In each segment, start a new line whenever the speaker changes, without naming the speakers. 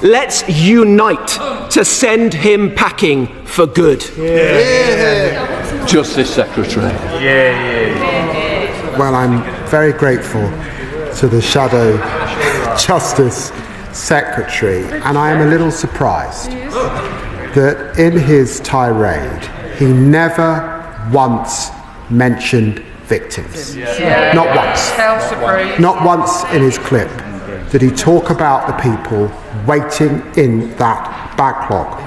let's unite to send him packing for good.
Justice Secretary.
Well, I'm very grateful to the Shadow Justice Secretary, and I am a little surprised that in his tirade he never once mentioned victims. Not once. Not once in his clip did he talk about the people waiting in that backlog.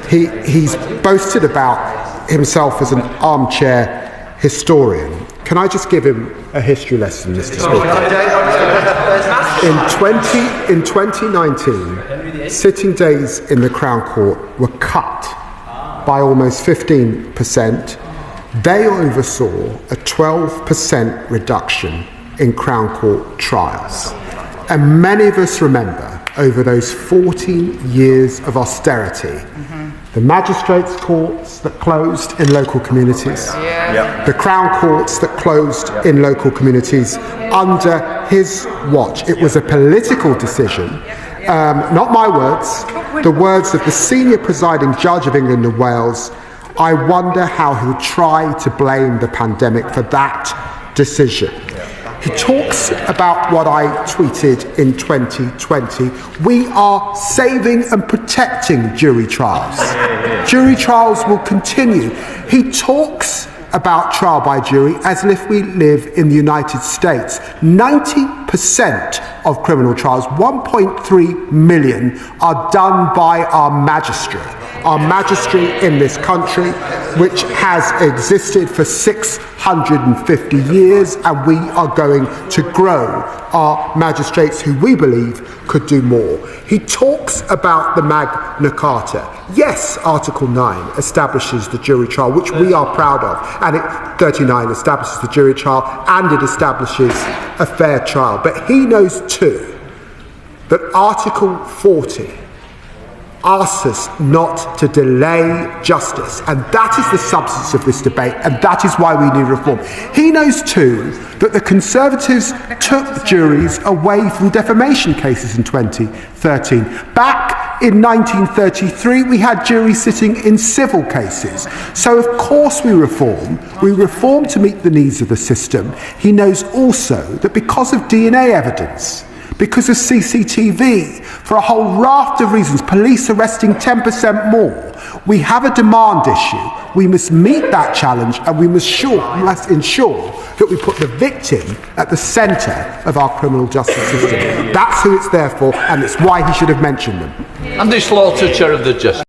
He's boasted about himself as an armchair historian. Can I just give him a history lesson, Mr. Speaker? In 2019, sitting days in the Crown Court were cut by almost 15%. They oversaw a 12% reduction in Crown Court trials. And many of us remember, over those 14 years of austerity, the magistrates' courts that closed in local communities, the Crown courts that closed in local communities under his watch. It was a political decision, not my words, the words of the senior presiding judge of England and Wales. I wonder how he'll try to blame the pandemic for that decision. He talks about what I tweeted in 2020. We are saving and protecting jury trials. Jury trials will continue. He talks about trial by jury as if we live in the United States. 90% of criminal trials, 1.3 million, are done by our magistrate. Our magistrate in this country, which has existed for 650 years, and we are going to grow our magistrates who we believe could do more. He talks about the Magna Carta. Yes, Article 9 establishes the jury trial, which we are proud of, and 39 establishes the jury trial, and it establishes a fair trial. But he knows too that Article 40 asks us not to delay justice, and that is the substance of this debate, and that is why we need reform. He knows too that the Conservatives took juries away from defamation cases in 2013. Back in 1933, we had juries sitting in civil cases. So of course we reform to meet the needs of the system. He knows also that because of DNA evidence, because of CCTV, for a whole raft of reasons, police arresting 10% more, we have a demand issue. We must meet that challenge, and we must ensure that we put the victim at the centre of our criminal justice system. That's who it's there for, and it's why he should have mentioned them.
Andy Slaughter, Chair of the Justice.